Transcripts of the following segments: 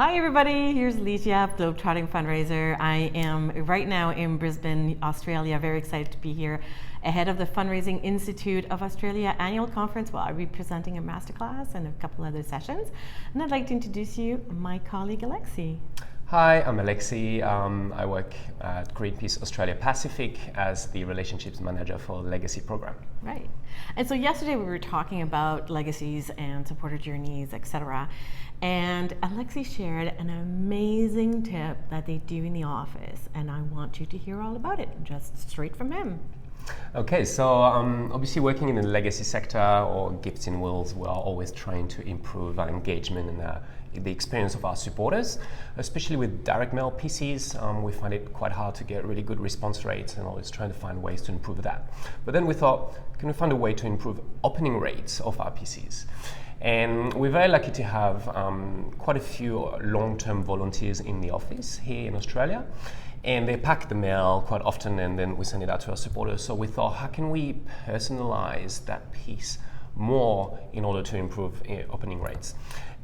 Hi everybody, here's Ligia, Globetrotting Fundraiser. I am right now in Brisbane, Australia. Very excited to be here ahead of the Fundraising Institute of Australia annual conference. Well, I'll be presenting a masterclass and a couple other sessions. And I'd like to introduce you my colleague Alexis. Hi, I'm Alexis. I work at Greenpeace Australia Pacific as the Relationships Manager for the Legacy Program. Right. And so yesterday we were talking about legacies and supporter journeys, etc. And Alexis shared an amazing tip that they do in the office. And I want you to hear all about it, just straight from him. Okay, so obviously working in the legacy sector or gifts in wills, we are always trying to improve our engagement and the experience of our supporters, especially with direct mail PCs. We find it quite hard to get really good response rates and always trying to find ways to improve that. But then we thought, can we find a way to improve opening rates of our PCs? And we're very lucky to have quite a few long-term volunteers in the office here in Australia. And they pack the mail quite often and then we send it out to our supporters. So we thought, how can we personalize that piece more in order to improve opening rates?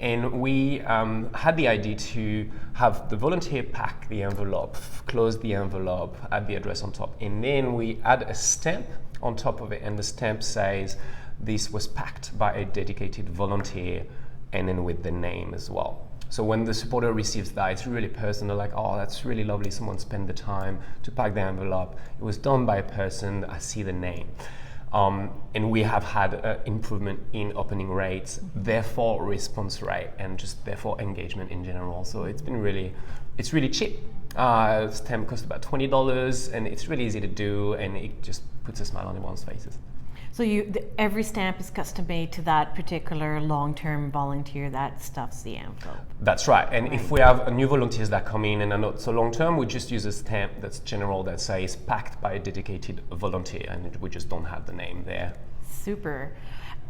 And we had the idea to have the volunteer pack the envelope, close the envelope, add the address on top, and then we add a stamp on top of it, and the stamp says this was packed by a dedicated volunteer, and then with the name as well. So when the supporter receives that, it's really personal, like, oh, that's really lovely, someone spent the time to pack the envelope. It was done by a person, I see the name. And we have had improvement in opening rates, therefore response rate, and just therefore engagement in general. So it's really cheap. Stamp costs about $20 and it's really easy to do and it just puts a smile on everyone's faces. So every stamp is custom made to that particular long-term volunteer that stuffs the envelope. That's right. And if we have new volunteers that come in and are not so long-term, we just use a stamp that's general that says packed by a dedicated volunteer, and we just don't have the name there. Super.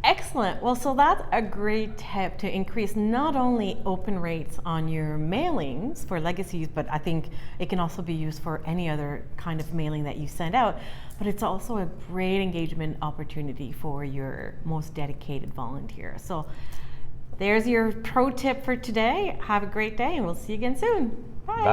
Excellent. Well, so that's a great tip to increase not only open rates on your mailings for legacies, but I think it can also be used for any other kind of mailing that you send out. But it's also a great engagement opportunity for your most dedicated volunteer. So there's your pro tip for today. Have a great day and we'll see you again soon. Bye.